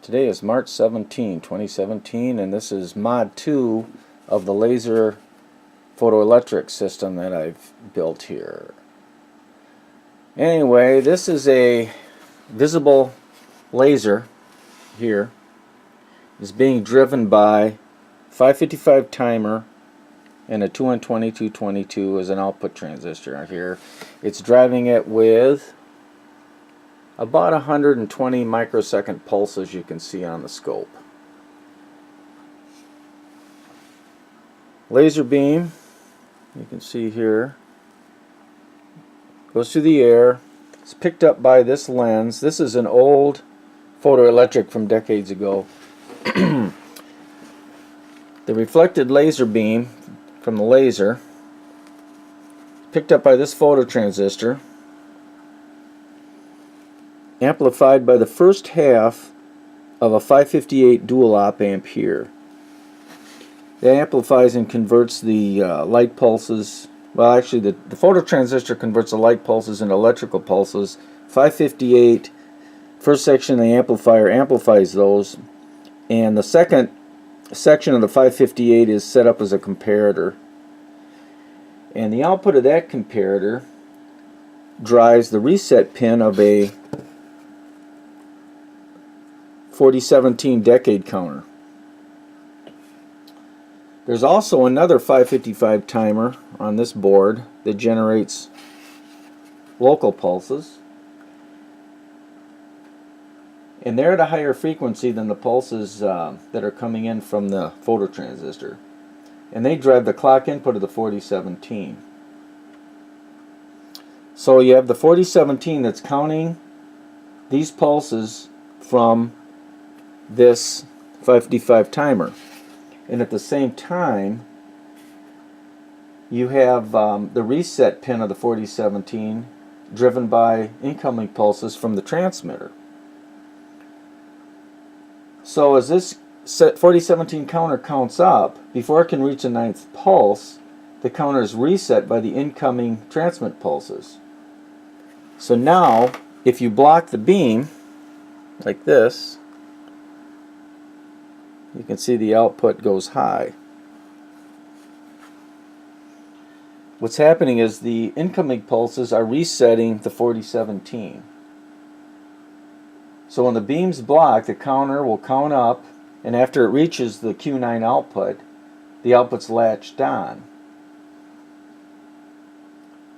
Today is March 17, 2017, and this is Mod 2 of the laser photoelectric system that I've built here. Anyway, this is a visible laser here. It's being driven by 555 timer and a 2N2222 as an output transistor here. It's driving it with about 120 microsecond pulses you can see on the scope. Laser beam, you can see here, goes through the air. It's picked up by this lens. This is an old photoelectric from decades ago. The reflected laser beam from the laser picked up by this phototransistor, amplified by the first half of a 558 dual op amp here. That amplifies and converts the light pulses. Well, actually, the phototransistor converts the light pulses into electrical pulses. 558, first section of the amplifier amplifies those, and the second section of the 558 is set up as a comparator. And the output of that comparator drives the reset pin of a 4017 decade counter. There's also another 555 timer on this board that generates local pulses, and they're at a higher frequency than the pulses that are coming in from the phototransistor, and they drive the clock input of the 4017. So you have the 4017 that's counting these pulses from this 555 timer, and at the same time you have the reset pin of the 4017 driven by incoming pulses from the transmitter. So as this 4017 counter counts up, before it can reach the 9th pulse, the counter is reset by the incoming transmit pulses. So now if you block the beam like this, you can see the output goes high. What's happening is the incoming pulses are resetting the 4017. So when the beam's blocked, the counter will count up, and after it reaches the Q9 output, the output's latched on.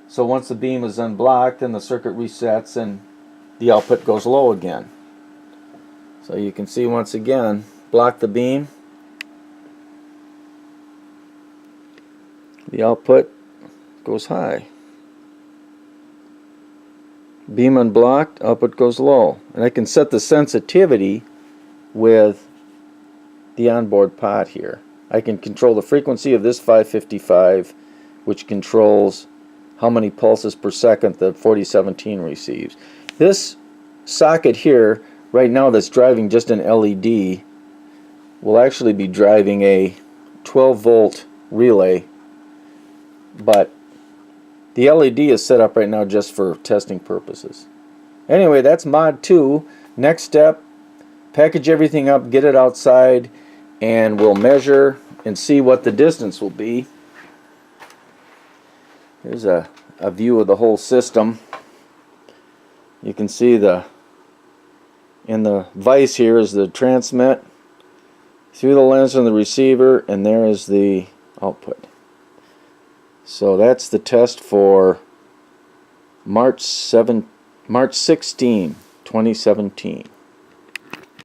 So once the beam is unblocked, then the circuit resets and the output goes low again. So you can see once again, block the beam, the output goes high. Beam unblocked, output goes low. And I can set the sensitivity with the onboard pot here. I can control the frequency of this 555, which controls how many pulses per second the 4017 receives. This socket here, right now that's driving just an LED, will actually be driving a 12 volt relay, but the LED is set up right now just for testing purposes. Anyway, that's Mod 2. Next step, package everything up, get it outside, and we'll measure and see what the distance will be. Here's a view of the whole system. You can see in the vise here is the transmit through the lens and the receiver, and there is the output. So that's the test for March 16, 2017.